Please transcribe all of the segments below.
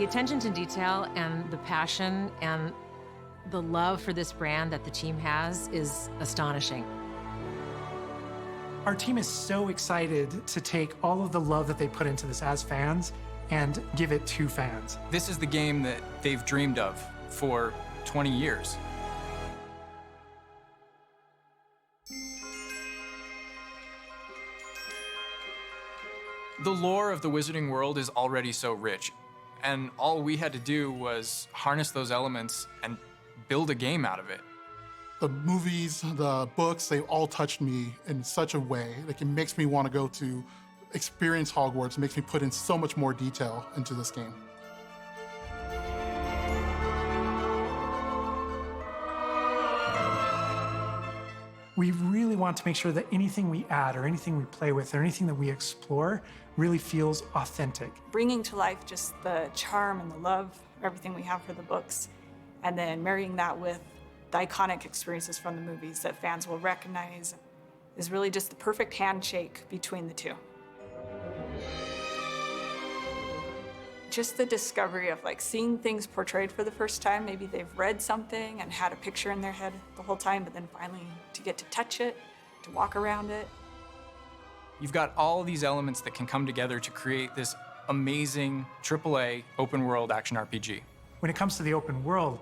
The attention to detail and the passion and the love for this brand that the team has is astonishing. Our team is so excited to take all of the love that they put into this as fans and give it to fans. This is the game that they've dreamed of for 20 years. The lore of the Wizarding World is already so rich, and all we had to do was harness those elements and build a game out of it. The movies, the books, they all touched me in such a way. Like, it makes me want to go to experience Hogwarts. It makes me put in so much more detail into this game. We really want to make sure that anything we add or anything we play with or anything that we explore really feels authentic. Bringing to life just the charm and the love, everything we have for the books, and then marrying that with the iconic experiences from the movies that fans will recognize is really just the perfect handshake between the two. Just the discovery of like seeing things portrayed for the first time. Maybe they've read something and had a picture in their head the whole time, but then finally to get to touch it, to walk around it. You've got all these elements that can come together to create this amazing AAA open world action RPG. When it comes to the open world,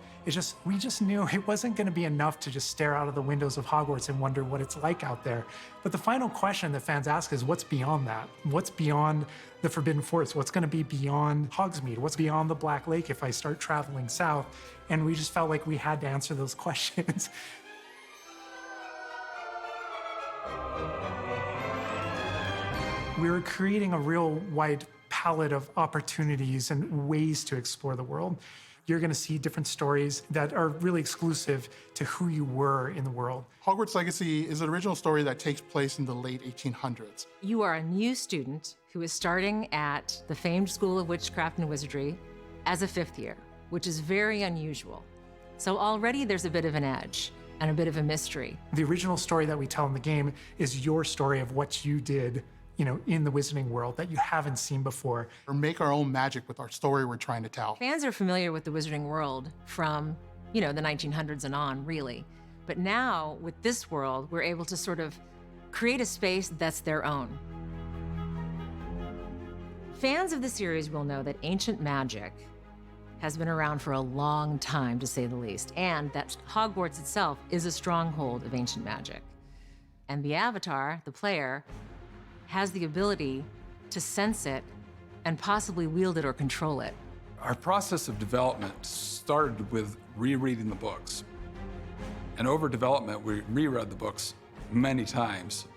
we just knew it wasn't going to be enough to just stare out of the windows of Hogwarts and wonder what it's like out there. But the final question that fans ask is, what's beyond that? What's beyond the Forbidden Forest? What's going to be beyond Hogsmeade? What's beyond the Black Lake if I start traveling south? And we just felt like we had to answer those questions. We were creating a real wide palette of opportunities and ways to explore the world. You're going to see different stories that are really exclusive to who you were in the world. Hogwarts Legacy is an original story that takes place in the late 1800s. You are a new student who is starting at the famed School of Witchcraft and Wizardry as a fifth year, which is very unusual. So already there's a bit of an edge and a bit of a mystery. The original story that we tell in the game is your story of what you did, in the Wizarding World that you haven't seen before. Or make our own magic with our story we're trying to tell. Fans are familiar with the Wizarding World from, the 1900s and on, really. But now, with this world, we're able to sort of create a space that's their own. Fans of the series will know that ancient magic has been around for a long time, to say the least, and that Hogwarts itself is a stronghold of ancient magic. And the avatar, the player, has the ability to sense it and possibly wield it or control it. Our process of development started with rereading the books. And over development, we reread the books many times.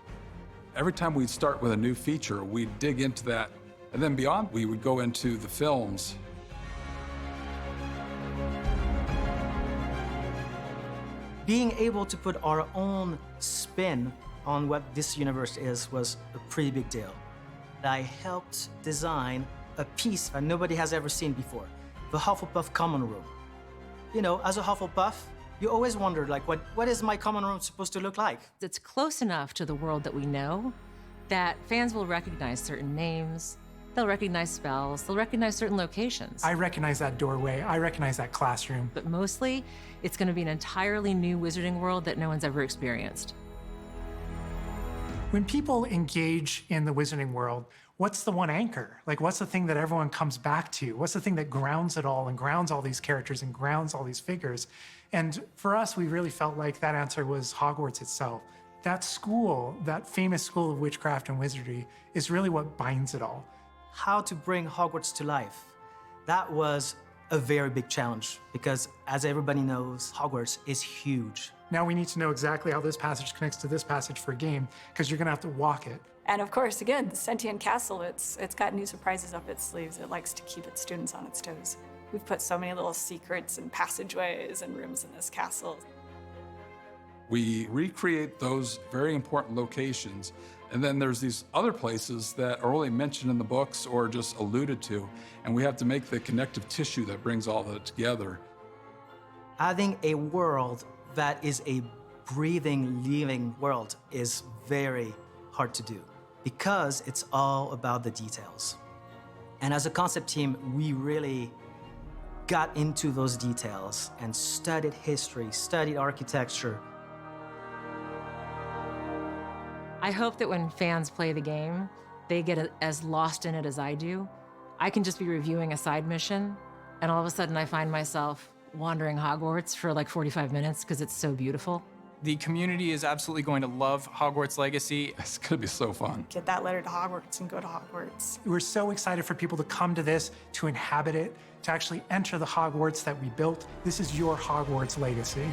Every time we'd start with a new feature, we'd dig into that. And then beyond, we would go into the films. Being able to put our own spin on what this universe is was a pretty big deal. I helped design a piece that nobody has ever seen before, the Hufflepuff common room. As a Hufflepuff, you always wondered, what is my common room supposed to look like? It's close enough to the world that we know that fans will recognize certain names, they'll recognize spells, they'll recognize certain locations. I recognize that doorway, I recognize that classroom. But mostly, it's going to be an entirely new Wizarding World that no one's ever experienced. When people engage in the Wizarding World, what's the one anchor? What's the thing that everyone comes back to? What's the thing that grounds it all and grounds all these characters and grounds all these figures? And for us, we really felt like that answer was Hogwarts itself. That school, that famous School of Witchcraft and Wizardry, is really what binds it all. How to bring Hogwarts to life. That was a very big challenge because, as everybody knows, Hogwarts is huge. Now we need to know exactly how this passage connects to this passage for a game, because you're going to have to walk it. And of course, again, the sentient castle, it's got new surprises up its sleeves. It likes to keep its students on its toes. We've put so many little secrets and passageways and rooms in this castle. We recreate those very important locations, and then there's these other places that are only mentioned in the books or just alluded to, and we have to make the connective tissue that brings all that together. Having a world that is a breathing, living world is very hard to do because it's all about the details. And as a concept team, we really got into those details and studied history, studied architecture. I hope that when fans play the game, they get as lost in it as I do. I can just be reviewing a side mission, and all of a sudden I find myself wandering Hogwarts for like 45 minutes because it's so beautiful. The community is absolutely going to love Hogwarts Legacy. It's gonna be so fun. Get that letter to Hogwarts and go to Hogwarts. We're so excited for people to come to this, to inhabit it, to actually enter the Hogwarts that we built. This is your Hogwarts legacy.